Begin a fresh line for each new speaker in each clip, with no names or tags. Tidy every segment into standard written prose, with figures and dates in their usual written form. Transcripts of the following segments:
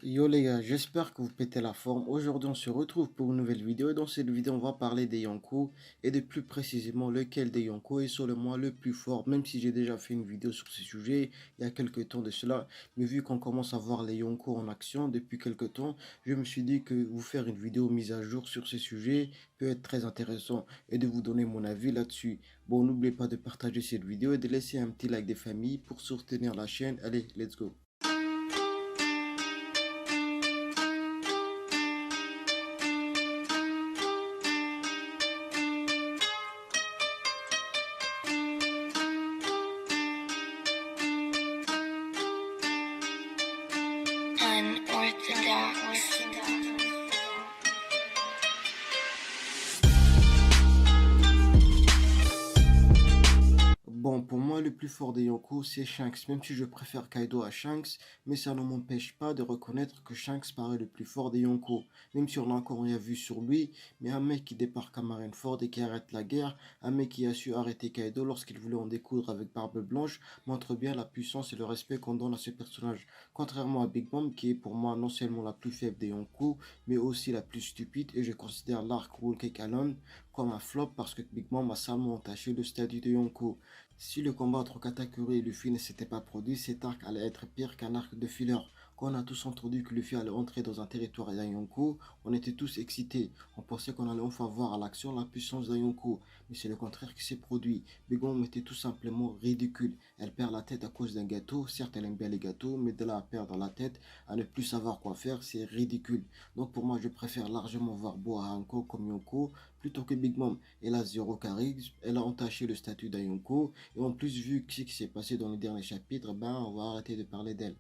Yo les gars, j'espère que vous pétez la forme. Aujourd'hui, on se retrouve pour une nouvelle vidéo. Et dans cette vidéo, on va parler des Yonko et de plus précisément lequel des Yonko est selon moi le plus fort. Même si j'ai déjà fait une vidéo sur ce sujet il y a quelques temps de cela. Mais vu qu'on commence à voir les Yonko en action depuis quelques temps, je me suis dit que vous faire une vidéo mise à jour sur ce sujet peut être très intéressant et de vous donner mon avis là-dessus. Bon, n'oubliez pas de partager cette vidéo et de laisser un petit like des familles pour soutenir la chaîne. Allez, let's go.
Unorthodox.
Bon, pour moi, le plus fort des Yonko, c'est Shanks, même si je préfère Kaido à Shanks, mais ça ne m'empêche pas de reconnaître que Shanks paraît le plus fort des Yonko, même si on n'a encore rien vu sur lui, mais un mec qui débarque à Marineford et qui arrête la guerre, un mec qui a su arrêter Kaido lorsqu'il voulait en découdre avec Barbe Blanche, montre bien la puissance et le respect qu'on donne à ce personnage. Contrairement à Big Mom, qui est pour moi non seulement la plus faible des Yonko, mais aussi la plus stupide, et je considère l'arc Whole Cake Alone comme un flop parce que Big Mom a salement entaché le statut de Yonko. Si le combat entre Katakuri et Luffy ne s'était pas produit, cet arc allait être pire qu'un arc de filler. Quand on a tous entendu que Luffy allait entrer dans un territoire d'un Yonko, on était tous excités. On pensait qu'on allait enfin voir à l'action la puissance d'un Yonko. Mais c'est le contraire qui s'est produit. Big Mom était tout simplement ridicule. Elle perd la tête à cause d'un gâteau. Certes, elle aime bien les gâteaux, mais de là à perdre la tête, à ne plus savoir quoi faire, c'est ridicule. Donc pour moi, je préfère largement voir Boa Hancock comme Yonko plutôt que Big Mom. Elle a zéro charisme, elle a entaché le statut d'un Yonko. Et en plus, vu ce qui s'est passé dans le dernier chapitre, ben, on va arrêter de parler d'elle.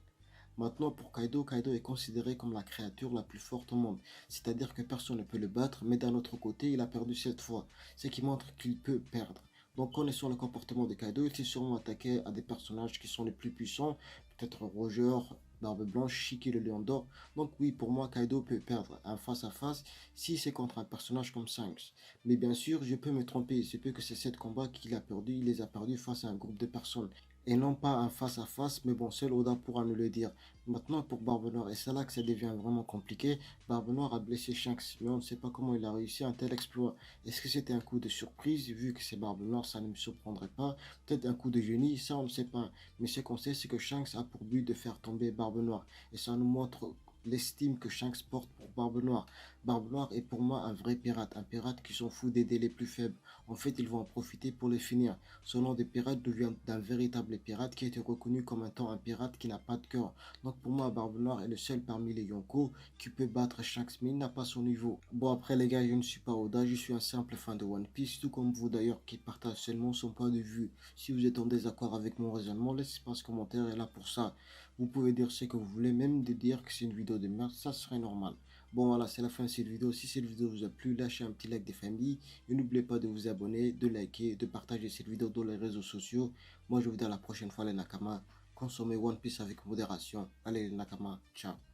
Maintenant, pour Kaido, Kaido est considéré comme la créature la plus forte au monde. C'est-à-dire que personne ne peut le battre, mais d'un autre côté, il a perdu 7 fois. Ce qui montre qu'il peut perdre. Donc, connaissant le comportement de Kaido, il s'est sûrement attaqué à des personnages qui sont les plus puissants. Peut-être Roger, Barbe Blanche, Shiki le Lion d'Or. Donc oui, pour moi, Kaido peut perdre un face-à-face si c'est contre un personnage comme Shanks. Mais bien sûr, je peux me tromper. Il se peut que ces 7 combats qu'il a perdus, il les a perdus face à un groupe de personnes et non pas un face-à-face, mais bon, seul Oda pourra nous le dire. Maintenant, pour Barbe Noire, et c'est là que ça devient vraiment compliqué, Barbe Noire a blessé Shanks, mais on ne sait pas comment il a réussi un tel exploit. Est-ce que c'était un coup de surprise, vu que c'est Barbe Noire, ça ne me surprendrait pas, peut-être un coup de génie, ça on ne sait pas. Mais ce qu'on sait, c'est que Shanks a pour but de faire tomber Barbe Noire, et ça nous montre l'estime que Shanks porte pour Barbe Noire. Barbe Noire est pour moi un pirate qui s'en fout d'aider les plus faibles. En fait, ils vont en profiter pour les finir. Ce nom de pirate devient d'un véritable pirate qui a été reconnu comme étant un pirate qui n'a pas de cœur. Donc pour moi, Barbe Noire est le seul parmi les Yonko qui peut battre Shanks, mais il n'a pas son niveau. Bon après les gars, je ne suis pas Oda, je suis un simple fan de One Piece, tout comme vous d'ailleurs qui partage seulement son point de vue. Si vous êtes en désaccord avec mon raisonnement, laissez pas ce commentaire est là pour ça. Vous pouvez dire ce que vous voulez, même de dire que c'est une vidéo de merde, ça serait normal. Bon voilà, c'est la fin de cette vidéo. Si cette vidéo vous a plu, lâchez un petit like des familles. Et n'oubliez pas de vous abonner, de liker, de partager cette vidéo dans les réseaux sociaux. Moi je vous dis à la prochaine fois les Nakama. Consommez One Piece avec modération. Allez les Nakama, ciao.